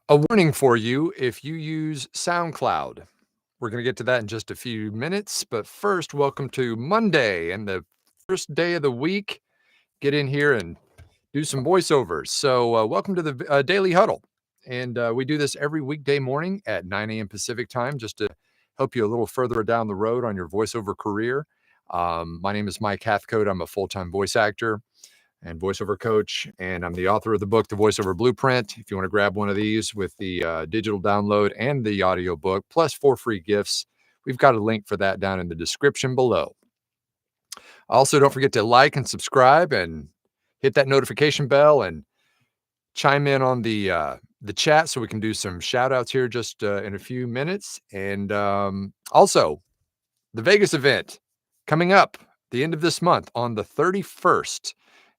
A warning for you if you use SoundCloud. We're going to get to that in just a few minutes, but first, welcome to Monday and the first day of the week. Get in here and do some voiceovers. So, welcome to the Daily Huddle. And we do this every weekday morning at 9 a.m. Pacific time just to help you a little further down the road on your voiceover career. My name is Mike Hathcote. I'm a full-time voice actor and voiceover coach, and I'm the author of the book, The Voiceover Blueprint. If you want to grab one of these with the digital download and the audio book, plus 4 free gifts, we've got a link for that down in the description below. Also, don't forget to like and subscribe and hit that notification bell and chime in on the chat so we can do some shout outs here just in a few minutes. And also, the Vegas event coming up the end of this month on the 31st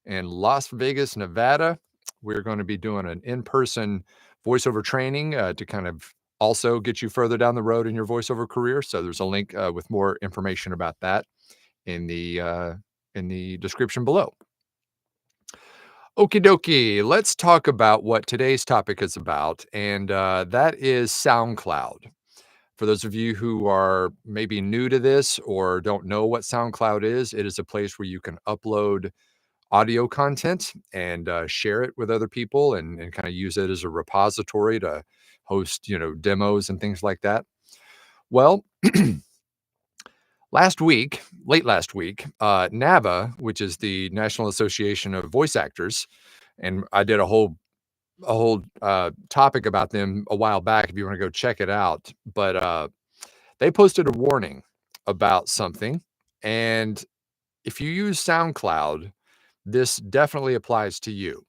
in Las Vegas, Nevada. We're going to be doing an in-person voiceover training to kind of also get you further down the road in your voiceover career. So there's a link with more information about that in the description below. Okie dokie, let's talk about what today's topic is about, and that is SoundCloud. For those of you who are maybe new to this or don't know what SoundCloud is, it is a place where you can upload audio content and share it with other people and kind of use it as a repository to host, demos and things like that. Well, late last week, NAVA, which is the National Association of Voice Actors, and I did a whole topic about them a while back if you want to go check it out. But they posted a warning about something. And if you use SoundCloud, this definitely applies to you.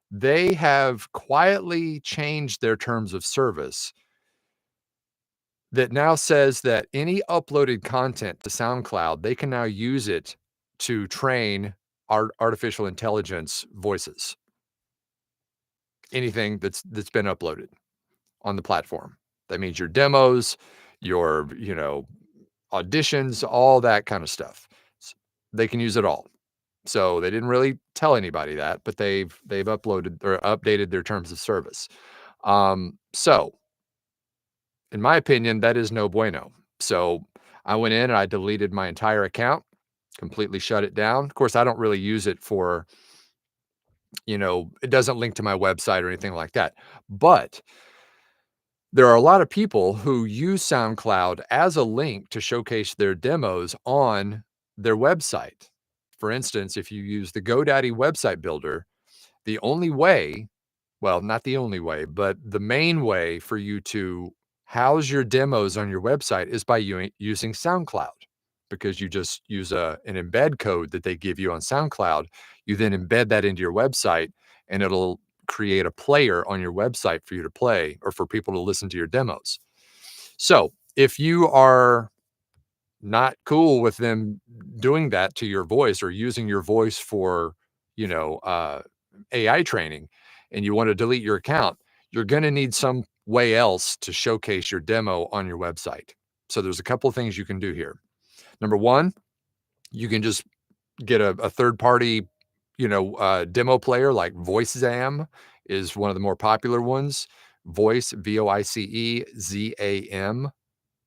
They have quietly changed their terms of service that now says that any uploaded content to SoundCloud, they can now use it to train artificial intelligence voices. Anything that's been uploaded on the platform. That means your demos, your, auditions, all that kind of stuff. They can use it all. So they didn't really tell anybody that, but they've uploaded or updated their terms of service. So in my opinion, that is no bueno. So I went in and I deleted my entire account, completely shut it down. Of course, I don't really use it for, it doesn't link to my website or anything like that. But there are a lot of people who use SoundCloud as a link to showcase their demos on their website. For instance, if you use the GoDaddy website builder, the only way, well, not the only way, but the main way for you to house your demos on your website is by using SoundCloud, because you just use an embed code that they give you on SoundCloud. You then embed that into your website, and it'll create a player on your website for you to play or for people to listen to your demos. So if you are not cool with them doing that to your voice or using your voice for, AI training, and you want to delete your account, you're going to need some way else to showcase your demo on your website. So there's a couple of things you can do here. Number one, you can just get a third party, demo player like VoiceZam is one of the more popular ones. Voice, VOICEZAM,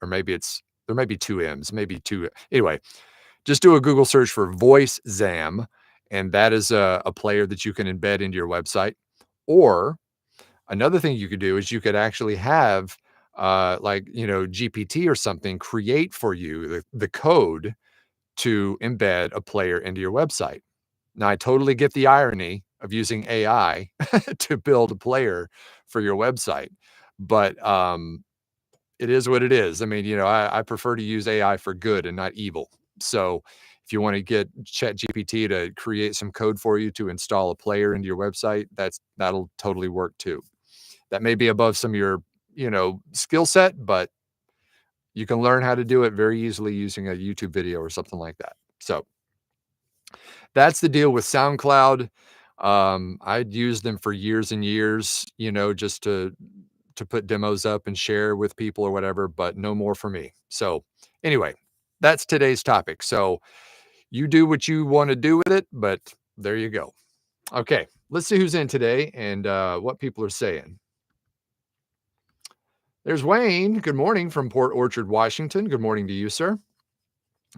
or maybe there may be two M's, maybe two. Anyway, just do a Google search for VoiceZam, and that is a player that you can embed into your website. Or another thing you could do is you could actually have GPT or something create for you the code to embed a player into your website. Now, I totally get the irony of using AI to build a player for your website, but it is what it is. I mean, I prefer to use AI for good and not evil. So if you want to get ChatGPT to create some code for you to install a player into your website, that'll totally work too. That may be above some of your, skill set, but you can learn how to do it very easily using a YouTube video or something like that. So that's the deal with SoundCloud. I'd used them for years and years, just to put demos up and share with people or whatever, but no more for me. So anyway, that's today's topic. So you do what you want to do with it, but there you go. Okay, let's see who's in today and what people are saying. There's Wayne. Good morning from Port Orchard, Washington. Good morning to you, sir.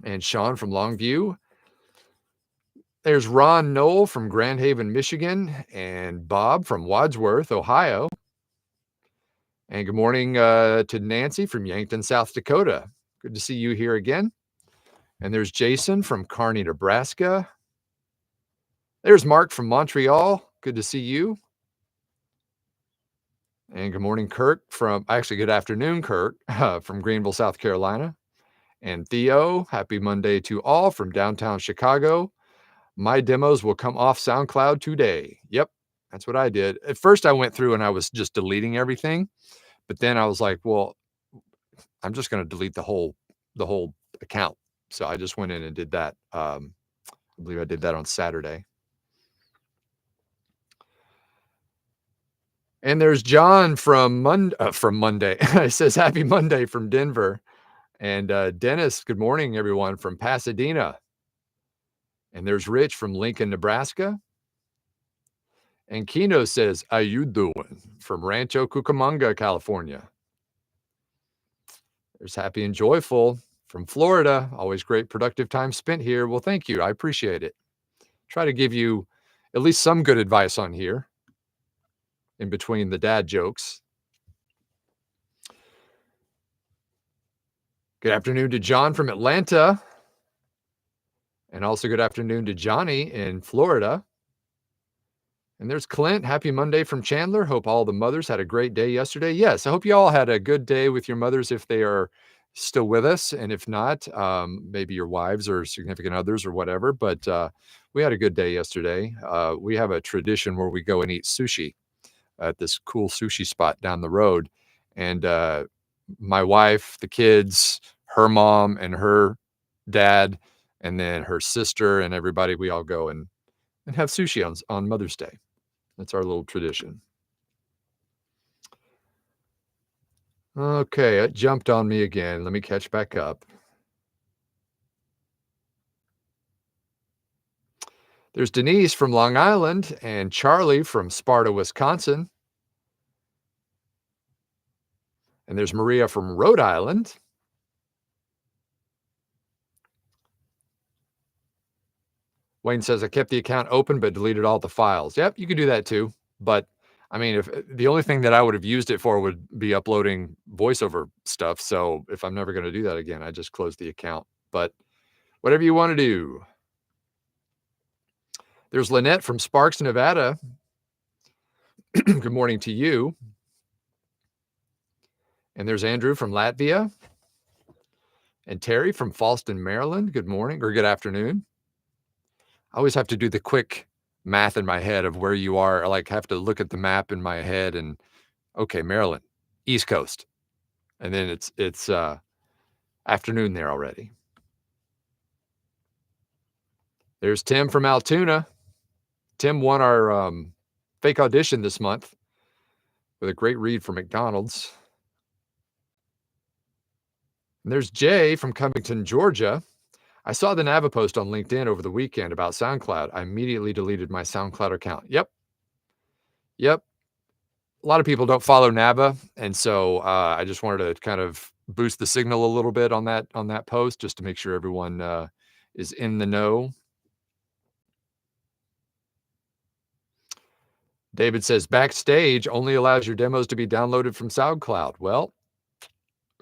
And Sean from Longview. There's Ron Knoll from Grand Haven, Michigan, and Bob from Wadsworth, Ohio. And good morning to Nancy from Yankton, South Dakota. Good to see you here again. And there's Jason from Kearney, Nebraska. There's Mark from Montreal. Good to see you. And good morning, Kirk good afternoon, Kirk, from Greenville, South Carolina. And Theo, happy Monday to all from downtown Chicago. My demos will come off SoundCloud today. Yep, that's what I did. At first I went through and I was just deleting everything, but then I was like, well, I'm just going to delete the whole account. So I just went in and did that. I believe I did that on Saturday. And there's John from Monday. It says happy Monday from Denver. And Dennis, good morning, everyone, from Pasadena. And there's Rich from Lincoln, Nebraska. And Kino says, how you doing? From Rancho Cucamonga, California. There's Happy and Joyful from Florida. Always great productive time spent here. Well, thank you. I appreciate it. Try to give you at least some good advice on here in between the dad jokes. Good afternoon to John from Atlanta. And also good afternoon to Johnny in Florida. And there's Clint. Happy Monday from Chandler. Hope all the mothers had a great day yesterday. Yes, I hope you all had a good day with your mothers if they are still with us. And if not, maybe your wives or significant others or whatever. But we had a good day yesterday. We have a tradition where we go and eat sushi at this cool sushi spot down the road. And my wife, the kids, her mom and her dad, and then her sister and everybody, we all go and have sushi on Mother's Day. That's our little tradition. Okay, it jumped on me again. Let me catch back up. There's Denise from Long Island and Charlie from Sparta, Wisconsin. And there's Maria from Rhode Island. Wayne says, I kept the account open but deleted all the files. Yep, you could do that too. But I mean, if the only thing that I would have used it for would be uploading voiceover stuff. So if I'm never going to do that again, I just close the account. But whatever you want to do. There's Lynette from Sparks, Nevada. Good morning to you. And there's Andrew from Latvia. And Terry from Falston, Maryland. Good morning or good afternoon. I always have to do the quick math in my head of where you are. I like have to look at the map in my head and okay, Maryland, East Coast. And then it's afternoon there already. There's Tim from Altoona. Tim won our fake audition this month with a great read from McDonald's. And there's Jay from Covington, Georgia. I saw the Nava post on LinkedIn over the weekend about SoundCloud. I immediately deleted my SoundCloud account. Yep. A lot of people don't follow Nava, and so I just wanted to kind of boost the signal a little bit on that post just to make sure everyone is in the know. David says, Backstage only allows your demos to be downloaded from SoundCloud. Well,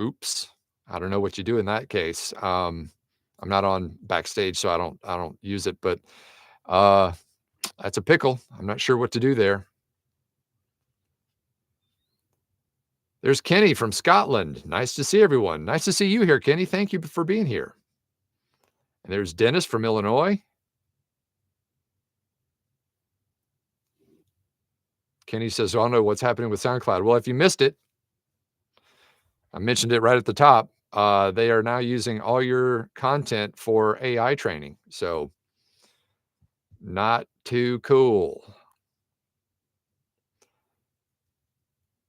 oops. I don't know what you do in that case. I'm not on Backstage, so I don't use it, but that's a pickle. I'm not sure what to do there. There's Kenny from Scotland. Nice to see everyone. Nice to see you here, Kenny. Thank you for being here. And there's Dennis from Illinois. Kenny says, I don't know what's happening with SoundCloud. Well, if you missed it, I mentioned it right at the top. They are now using all your content for AI training. So not too cool.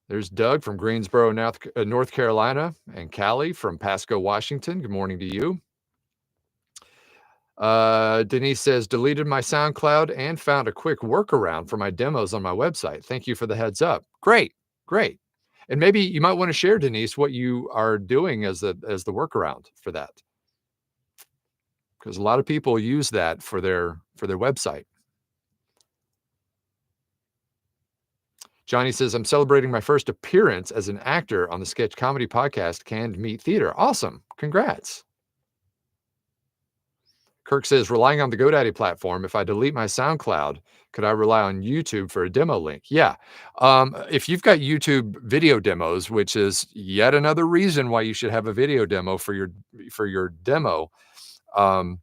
There's Doug from Greensboro, North Carolina, and Callie from Pasco, Washington. Good morning to you. Denise says, deleted my SoundCloud and found a quick workaround for my demos on my website. Thank you for the heads up. Great. And maybe you might wanna share, Denise, what you are doing as the workaround for that, because a lot of people use that for their website. Johnny says, "I'm celebrating my first appearance as an actor on the sketch comedy podcast, Canned Meat Theater." Awesome. Congrats. Kirk says, "Relying on the GoDaddy platform, if I delete my SoundCloud, could I rely on YouTube for a demo link?" Yeah. If you've got YouTube video demos, which is yet another reason why you should have a video demo for your demo, um,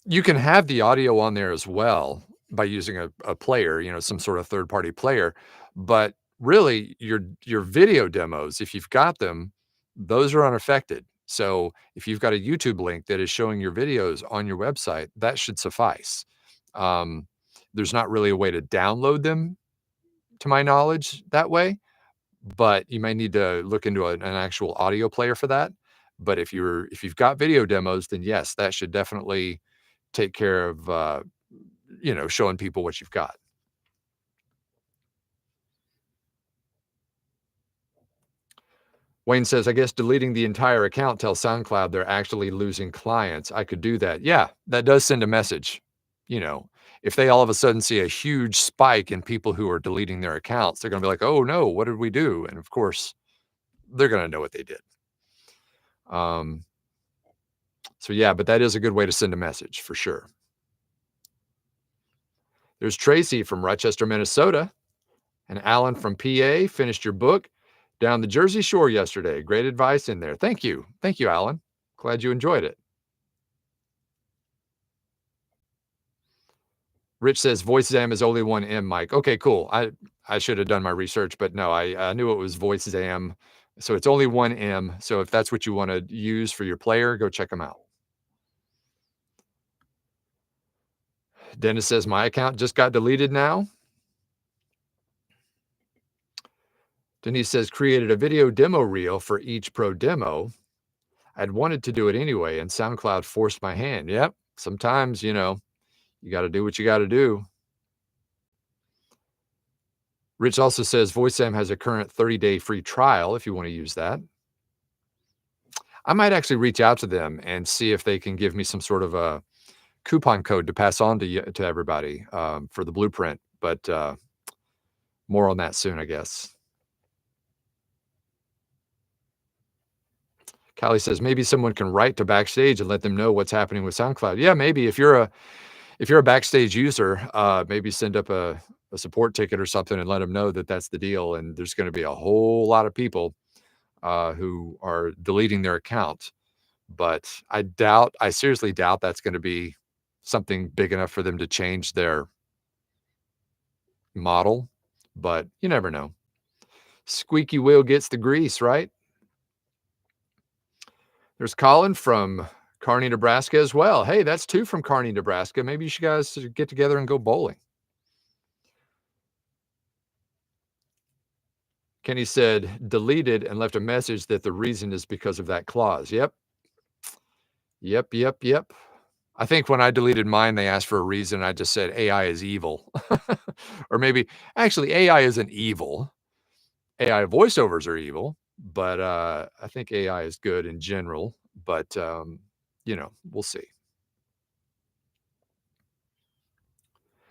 you can have the audio on there as well by using a player, some sort of third-party player, but really your video demos, if you've got them, those are unaffected. So, if you've got a YouTube link that is showing your videos on your website, that should suffice. Um, there's not really a way to download them, to my knowledge, that way, but you may need to look into an actual audio player for that. But if you've got video demos, then yes, that should definitely take care of, showing people what you've got. Wayne says, "I guess deleting the entire account tells SoundCloud they're actually losing clients. I could do that." Yeah, that does send a message. You know, if they all of a sudden see a huge spike in people who are deleting their accounts, they're gonna be like, "Oh no, what did we do?" And of course, they're gonna know what they did. Um, so yeah, but that is a good way to send a message for sure. There's Tracy from Rochester, Minnesota. And Alan from PA, finished your book down the Jersey Shore yesterday. Great advice in there. Thank you. Thank you, Alan. Glad you enjoyed it. Rich says voice exam is only one M, Mike. Okay, cool. I should have done my research, but no, I knew it was voice exam. So it's only one M. So if that's what you want to use for your player, go check them out. Dennis says my account just got deleted now. Denise says created a video demo reel for each pro demo. I'd wanted to do it anyway, and SoundCloud forced my hand. Yep. Sometimes, you gotta do what you gotta do. Rich also says VoiceAm has a current 30-day free trial if you wanna use that. I might actually reach out to them and see if they can give me some sort of a coupon code to pass on to everybody, for the blueprint, but, more on that soon, I guess. Callie says, "Maybe someone can write to Backstage and let them know what's happening with SoundCloud." Yeah, maybe if you're a Backstage user, maybe send up a support ticket or something and let them know that that's the deal, and there's gonna be a whole lot of people, who are deleting their account, but I seriously doubt that's gonna be something big enough for them to change their model, but you never know. Squeaky wheel gets the grease, right? There's Colin from Kearney, Nebraska as well. Hey, that's 2 from Kearney, Nebraska. Maybe you should guys get together and go bowling. Kenny said, "Deleted and left a message that the reason is because of that clause." Yep. Yep, yep, yep. I think when I deleted mine, they asked for a reason. I just said AI is evil. Or maybe actually AI isn't evil. AI voiceovers are evil, but, I think AI is good in general, but, we'll see.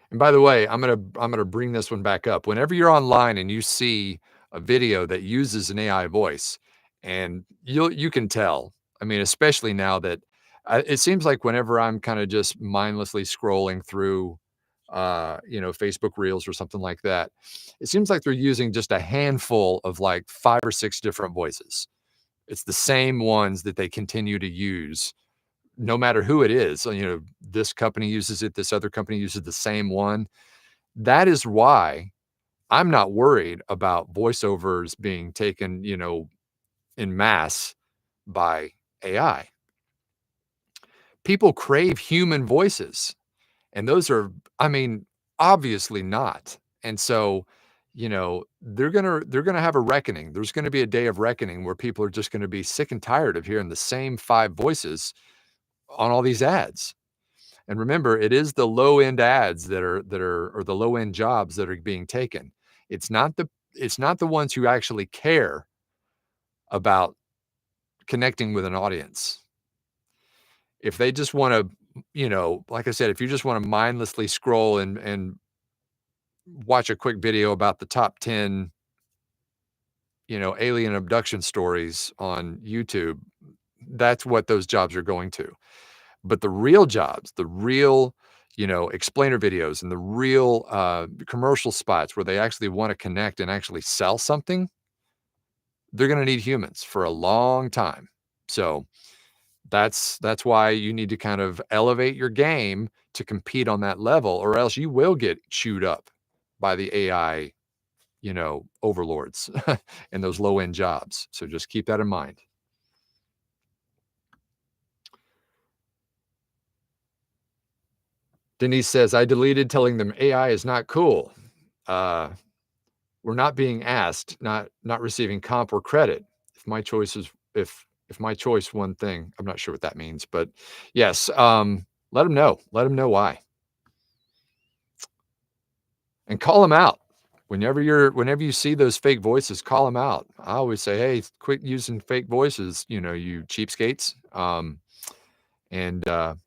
And by the way, I'm gonna bring this one back up. Whenever you're online and you see a video that uses an AI voice, and you can tell. I mean, especially now that it seems like whenever I'm kind of just mindlessly scrolling through, Facebook Reels or something like that, it seems like they're using just a handful of like 5 or 6 different voices. It's the same ones that they continue to use no matter who it is. So, this company uses it, this other company uses the same one. That is why I'm not worried about voiceovers being taken, in mass by AI. People crave human voices, and those are, I mean, obviously not. And so, they're gonna have a reckoning. There's gonna be a day of reckoning where people are just gonna be sick and tired of hearing the same 5 voices on all these ads. And remember, it is the low end ads that are or the low end jobs that are being taken. It's not the ones who actually care about connecting with an audience. If they just wanna, like I said, if you just wanna mindlessly scroll and watch a quick video about the top 10, alien abduction stories on YouTube, that's what those jobs are going to. But the real jobs, the real, explainer videos and the real, commercial spots where they actually wanna connect and actually sell something, they're gonna need humans for a long time. So, that's why you need to kind of elevate your game to compete on that level, or else you will get chewed up by the AI, overlords and those low-end jobs. So just keep that in mind. Denise says, "I deleted telling them AI is not cool. Uh, we're not being asked, not receiving comp or credit. If my choice is if my choice one thing," I'm not sure what that means, but yes, let them know. Let them know why. And call them out. Whenever you see those fake voices, call them out. I always say, "Hey, quit using fake voices, you cheapskates." And I've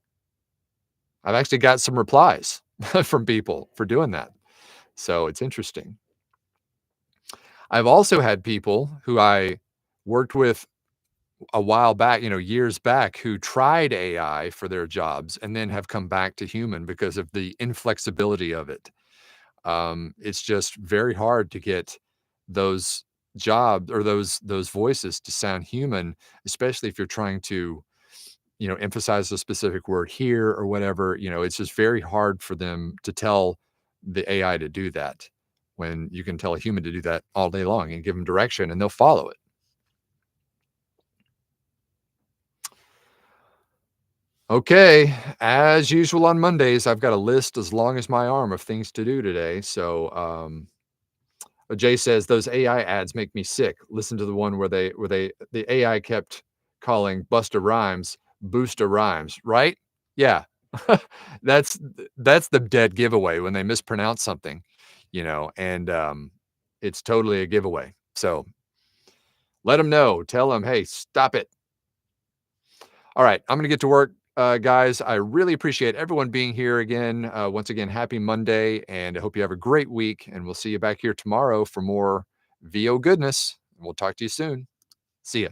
actually got some replies from people for doing that. So it's interesting. I've also had people who I worked with a while back, years back, who tried AI for their jobs and then have come back to human because of the inflexibility of it. It's just very hard to get those jobs or those voices to sound human, especially if you're trying to, emphasize a specific word here or whatever. It's just very hard for them to tell the AI to do that when you can tell a human to do that all day long and give them direction and they'll follow it. Okay, as usual on Mondays, I've got a list as long as my arm of things to do today. So, Jay says those AI ads make me sick. Listen to the one where the AI kept calling Busta Rhymes Booster Rhymes, right? Yeah. That's that's the dead giveaway when they mispronounce something, and it's totally a giveaway. So let them know. Tell them, hey, stop it. All right, I'm gonna get to work, guys. I really appreciate everyone being here again. Once again, happy Monday, and I hope you have a great week. And we'll see you back here tomorrow for more VO goodness. We'll talk to you soon. See ya.